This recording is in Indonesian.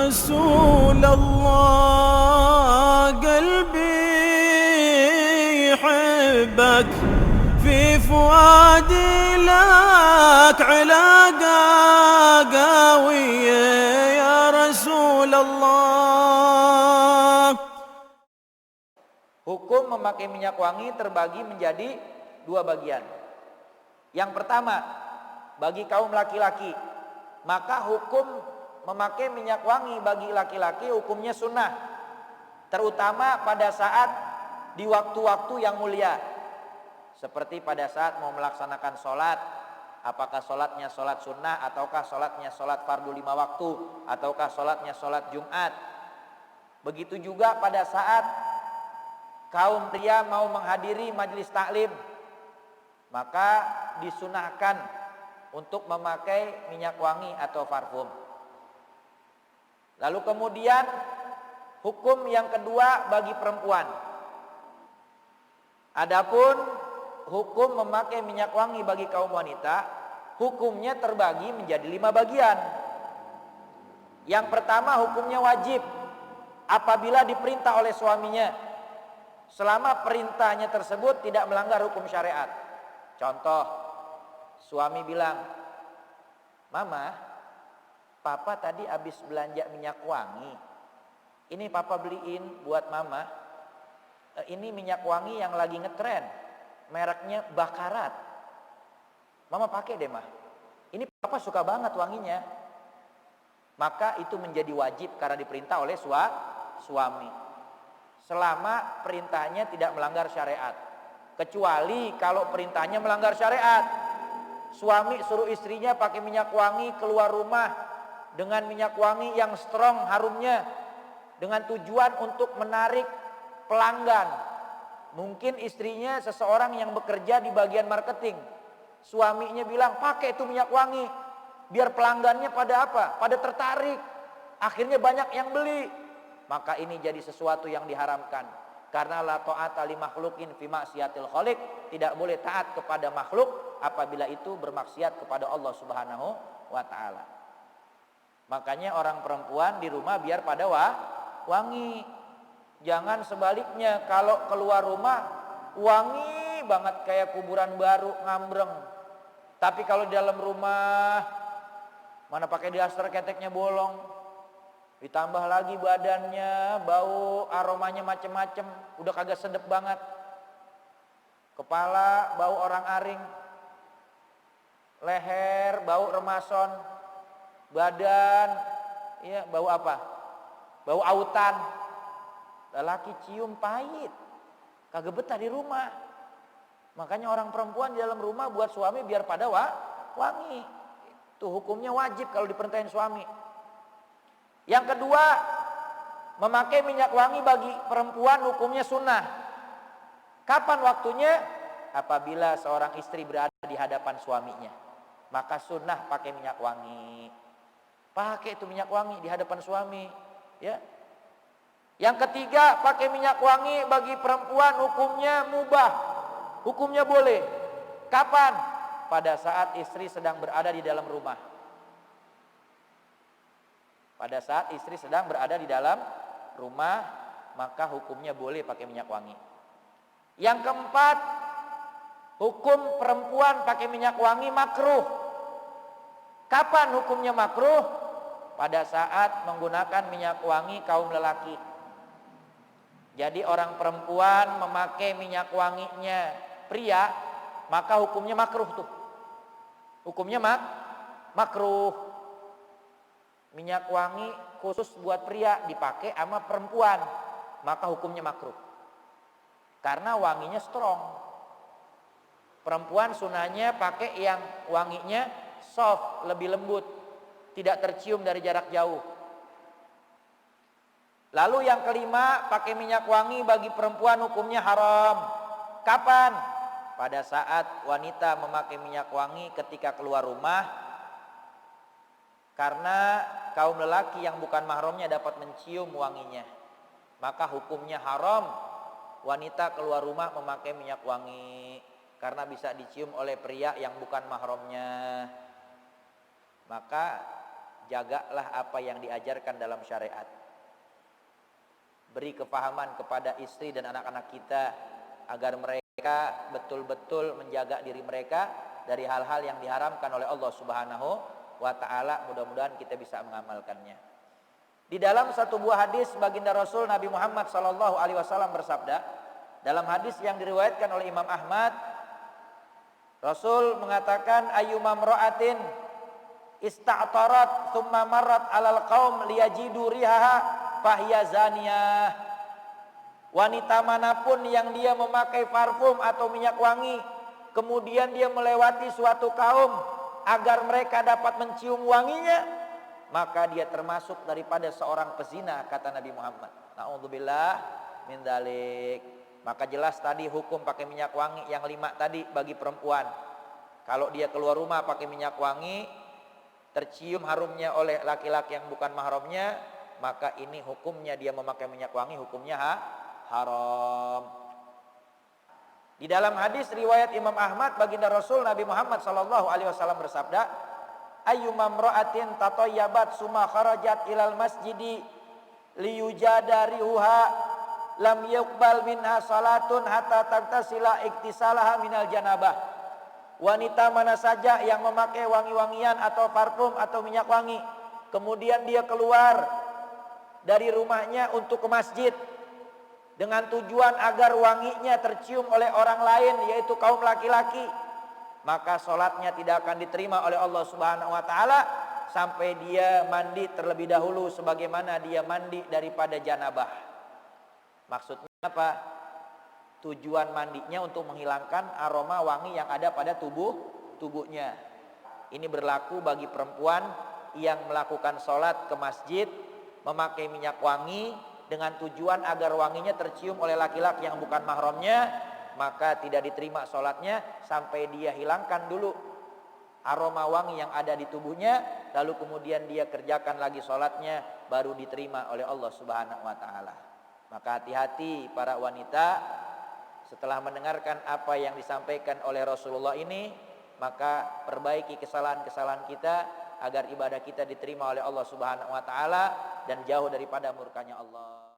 رسول الله قلبي يحبك في فؤادي لك علاقة قوية يا رسول الله. Hukum memakai minyak wangi terbagi menjadi dua bagian. Yang pertama, bagi kaum laki-laki, maka hukum memakai minyak wangi bagi laki-laki hukumnya sunnah, terutama pada saat di waktu-waktu yang mulia, seperti pada saat mau melaksanakan sholat, apakah sholatnya sholat sunnah ataukah sholatnya sholat fardu 5 waktu, ataukah sholatnya sholat Jumat. Begitu juga pada saat kaum pria mau menghadiri majelis taklim, maka disunahkan untuk memakai minyak wangi atau parfum. Lalu kemudian hukum yang kedua bagi perempuan. Adapun hukum memakai minyak wangi bagi kaum wanita, hukumnya terbagi menjadi 5 bagian. Yang pertama, hukumnya wajib apabila diperintah oleh suaminya, selama perintahnya tersebut tidak melanggar hukum syariat. Contoh, suami bilang, "Mama, papa tadi habis belanja minyak wangi. Ini papa beliin buat mama. Ini minyak wangi yang lagi ngetren, mereknya Bakarat. Mama pakai deh, mah. Ini papa suka banget wanginya." Maka itu menjadi wajib karena diperintah oleh suami. Selama perintahnya tidak melanggar syariat. Kecuali kalau perintahnya melanggar syariat. Suami suruh istrinya pakai minyak wangi keluar rumah dengan minyak wangi yang strong harumnya, dengan tujuan untuk menarik pelanggan. Mungkin istrinya seseorang yang bekerja di bagian marketing. Suaminya bilang, "Pakai itu minyak wangi biar pelanggannya pada apa? Pada tertarik. Akhirnya banyak yang beli." Maka ini jadi sesuatu yang diharamkan. Karena la ta'ata li makhluqin fi maksiatil khaliq, tidak boleh taat kepada makhluk apabila itu bermaksiat kepada Allah Subhanahu wa taala. Makanya orang perempuan di rumah biar pada wangi. Jangan sebaliknya, kalau keluar rumah wangi banget kayak kuburan baru, ngambreng. Tapi kalau di dalam rumah mana pakai daster keteknya bolong. Ditambah lagi badannya bau, aromanya macem-macem, udah kagak sedep banget. Kepala bau orang aring, leher bau remason, badan ya bau apa? Bau autan. Lelaki cium pahit, kagak betah di rumah. Makanya orang perempuan di dalam rumah buat suami biar pada wangi. Itu hukumnya wajib kalau diperintahin suami. Yang kedua, memakai minyak wangi bagi perempuan hukumnya sunnah. Kapan waktunya? Apabila seorang istri berada di hadapan suaminya, maka sunnah pakai minyak wangi. Pakai itu minyak wangi di hadapan suami, ya. Yang ketiga, pakai minyak wangi bagi perempuan hukumnya mubah. Hukumnya boleh. Kapan? Pada saat istri sedang berada di dalam rumah. Pada saat istri sedang berada di dalam rumah, maka hukumnya boleh pakai minyak wangi. Yang keempat, hukum perempuan pakai minyak wangi makruh. Kapan hukumnya makruh? Pada saat menggunakan minyak wangi kaum lelaki. Jadi orang perempuan memakai minyak wanginya pria, maka hukumnya makruh tuh. Hukumnya makruh. Minyak wangi khusus buat pria dipakai sama perempuan, maka hukumnya makruh. Karena wanginya strong. Perempuan sunahnya pakai yang wanginya soft, lebih lembut, tidak tercium dari jarak jauh. Lalu yang kelima, pakai minyak wangi bagi perempuan hukumnya haram. Kapan? Pada saat wanita memakai minyak wangi ketika keluar rumah, karena kaum lelaki yang bukan mahramnya dapat mencium wanginya. Maka hukumnya haram wanita keluar rumah memakai minyak wangi, karena bisa dicium oleh pria yang bukan mahramnya. Maka jagalah apa yang diajarkan dalam syariat. Beri kefahaman kepada istri dan anak-anak kita agar mereka betul-betul menjaga diri mereka dari hal-hal yang diharamkan oleh Allah Subhanahu wa taala. Mudah-mudahan kita bisa mengamalkannya. Di dalam satu buah hadis baginda Rasul Nabi Muhammad sallallahu alaihi wasallam bersabda, dalam hadis yang diriwayatkan oleh Imam Ahmad, Rasul mengatakan, ayyuma imra'atin ista'tarat thumma marrat 'alal qaum liyajidu rihaha fahiya zaniyah. Wanita manapun yang dia memakai parfum atau minyak wangi, kemudian dia melewati suatu kaum agar mereka dapat mencium wanginya, maka dia termasuk daripada seorang pezina, kata Nabi Muhammad. Na'udzubillah min dzalik. Maka jelas tadi hukum pakai minyak wangi yang 5 tadi bagi perempuan. Kalau dia keluar rumah pakai minyak wangi, tercium harumnya oleh laki-laki yang bukan mahramnya, maka ini hukumnya dia memakai minyak wangi, hukumnya haram. Di dalam hadis riwayat Imam Ahmad, baginda Rasul Nabi Muhammad sallallahu alaihi wasallam bersabda, ayyuma imra'atin tatayyabat summa kharajat ilal masjidi liyujadariha lam yuqbal minha salatun hatta tagtasila iktisalaha minal janabah. Wanita mana saja yang memakai wangi-wangian atau parfum atau minyak wangi, kemudian dia keluar dari rumahnya untuk ke masjid dengan tujuan agar wanginya tercium oleh orang lain, yaitu kaum laki-laki, maka sholatnya tidak akan diterima oleh Allah Subhanahu wa taala sampai dia mandi terlebih dahulu sebagaimana dia mandi daripada janabah. Maksudnya apa? Tujuan mandinya untuk menghilangkan aroma wangi yang ada pada tubuhnya. Ini berlaku bagi perempuan yang melakukan sholat ke masjid memakai minyak wangi dengan tujuan agar wanginya tercium oleh laki-laki yang bukan mahramnya, maka tidak diterima sholatnya sampai dia hilangkan dulu aroma wangi yang ada di tubuhnya, lalu kemudian dia kerjakan lagi sholatnya, baru diterima oleh Allah Subhanahu wa taala. Maka hati-hati para wanita, setelah mendengarkan apa yang disampaikan oleh Rasulullah ini, maka perbaiki kesalahan-kesalahan kita agar ibadah kita diterima oleh Allah Subhanahu wa taala dan jauh daripada murkanya Allah.